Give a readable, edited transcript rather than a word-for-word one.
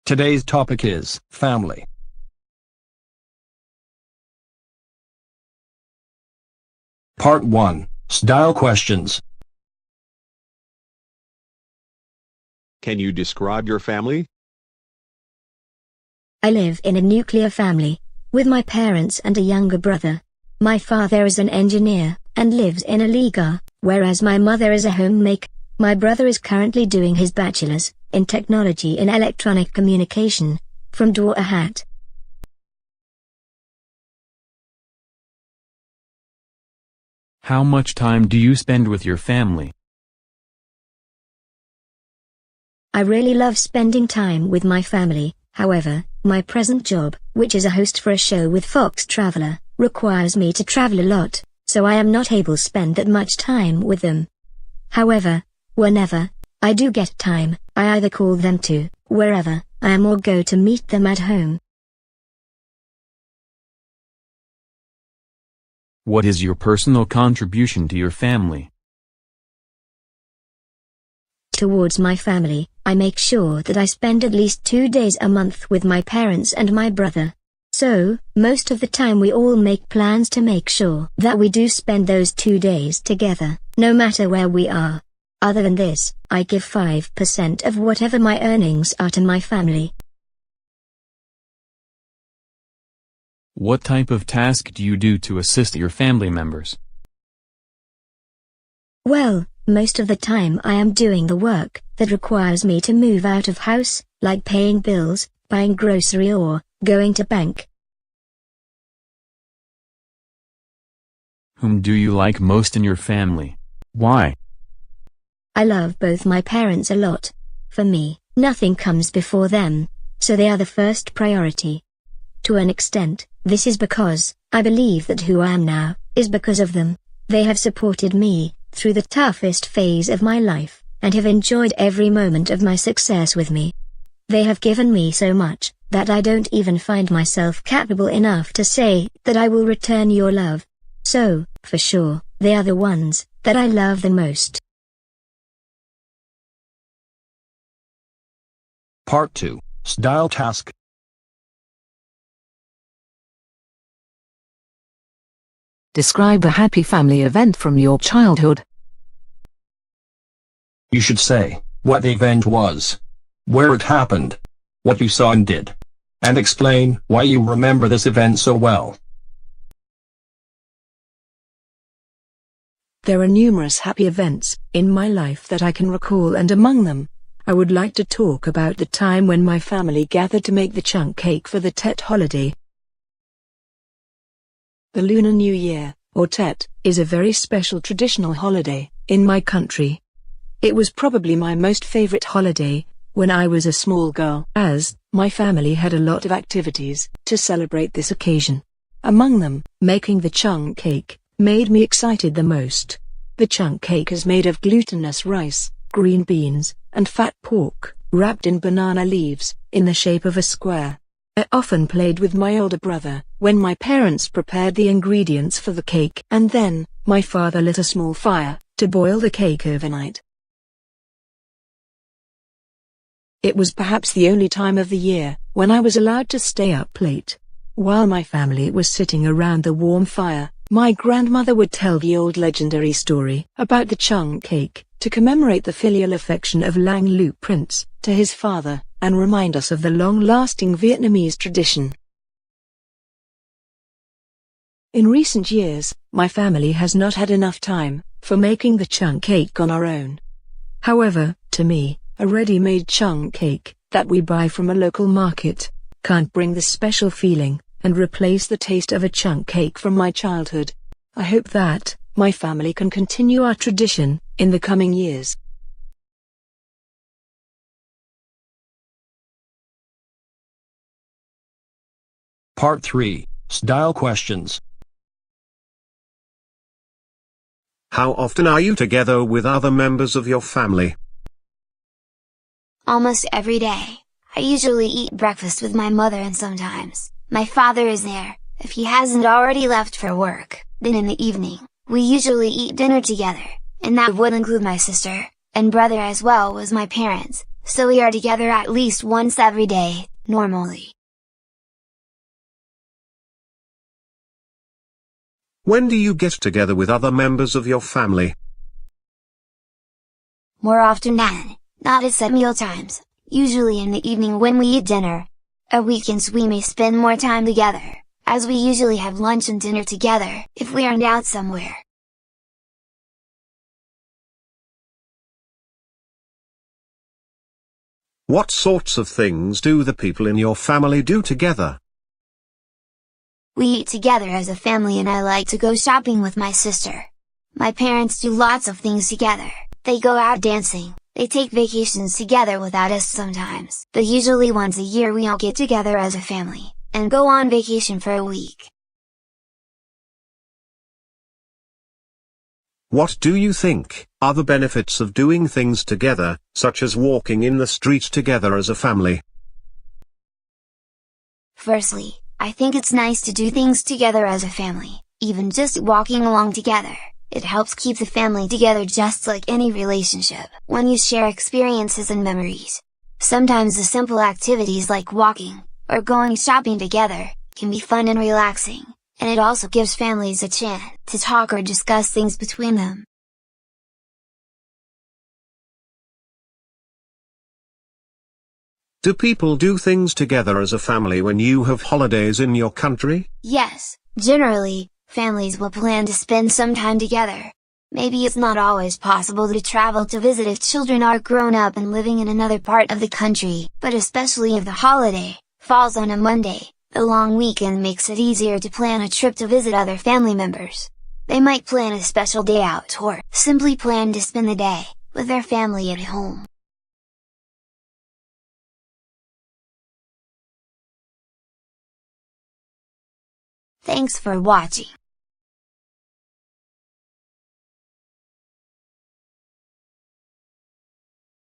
Today's topic is family. Part 1. Style questions. Can you describe your family? I live in a nuclear family, with my parents and a younger brother. My father is an engineer, and lives in Aligarh, whereas my mother is a homemaker. My brother is currently doing his bachelor's in technology in electronic communication, from Dorahat. How much time do you spend with your family? I really love spending time with my family. However, my present job, which is a host for a show with Fox Traveler, requires me to travel a lot, so I am not able to spend that much time with them. However, whenever I do get time, I either call them to wherever I am or go to meet them at home. What is your personal contribution to your family? Towards my family, I make sure that I spend at least 2 days a month with my parents and my brother. So, most of the time we all make plans to make sure that we do spend those 2 days together, no matter where we are. Other than this, I give 5% of whatever my earnings are to my family. What type of task do you do to assist your family members? Well, most of the time I am doing the work that requires me to move out of house, like paying bills, buying grocery or going to bank. Whom do you like most in your family? Why? I love both my parents a lot. For me, nothing comes before them, so they are the first priority. To an extent, this is because I believe that who I am now is because of them. They have supported me through the toughest phase of my life, and have enjoyed every moment of my success with me. They have given me so much that I don't even find myself capable enough to say that I will return your love. So, for sure, they are the ones that I love the most. Part 2. Style task. Describe a happy family event from your childhood. You should say what the event was, where it happened, what you saw and did, and explain why you remember this event so well. There are numerous happy events in my life that I can recall, and among them, I would like to talk about the time when my family gathered to make the chunk cake for the Tet holiday. The Lunar New Year, or Tet, is a very special traditional holiday in my country. It was probably my most favorite holiday when I was a small girl, as my family had a lot of activities to celebrate this occasion. Among them, making the chunk cake made me excited the most. The chunk cake is made of glutinous rice, green beans, and fat pork, wrapped in banana leaves, in the shape of a square. I often played with my older brother when my parents prepared the ingredients for the cake, and then my father lit a small fire to boil the cake overnight. It was perhaps the only time of the year when I was allowed to stay up late. While my family was sitting around the warm fire, my grandmother would tell the old legendary story about the chunk cake to commemorate the filial affection of Lang Lu Prince to his father, and remind us of the long-lasting Vietnamese tradition. In recent years, my family has not had enough time for making the chunk cake on our own. However, to me, a ready-made chunk cake that we buy from a local market can't bring the special feeling and replace the taste of a chunk cake from my childhood. I hope that my family can continue our tradition in the coming years. Part 3. Style questions. How often are you together with other members of your family? Almost every day. I usually eat breakfast with my mother, and sometimes my father is there, if he hasn't already left for work. Then in the evening, we usually eat dinner together, and that would include my sister and brother as well as my parents. so we are together at least once every day, normally. When do you get together with other members of your family? More often than not at set meal times, usually in the evening when we eat dinner. At weekends we may spend more time together, as we usually have lunch and dinner together, if we aren't out somewhere. What sorts of things do the people in your family do together? We eat together as a family and I like to go shopping with my sister. My parents do lots of things together, they go out dancing, they take vacations together without us sometimes, but usually once a year we all get together as a family, and go on vacation for a week. What do you think are the benefits of doing things together, such as walking in the street together as a family? Firstly, I think it's nice to do things together as a family, even just walking along together. It helps keep the family together just like any relationship, when you share experiences and memories. Sometimes the simple activities like walking, or going shopping together, can be fun and relaxing, and it also gives families a chance to talk or discuss things between them. Do people do things together as a family when you have holidays in your country? Yes, generally, families will plan to spend some time together. Maybe it's not always possible to travel to visit if children are grown up and living in another part of the country, but especially if the holiday falls on a Monday, the long weekend makes it easier to plan a trip to visit other family members. They might plan a special day out or simply plan to spend the day with their family at home. Thanks for watching.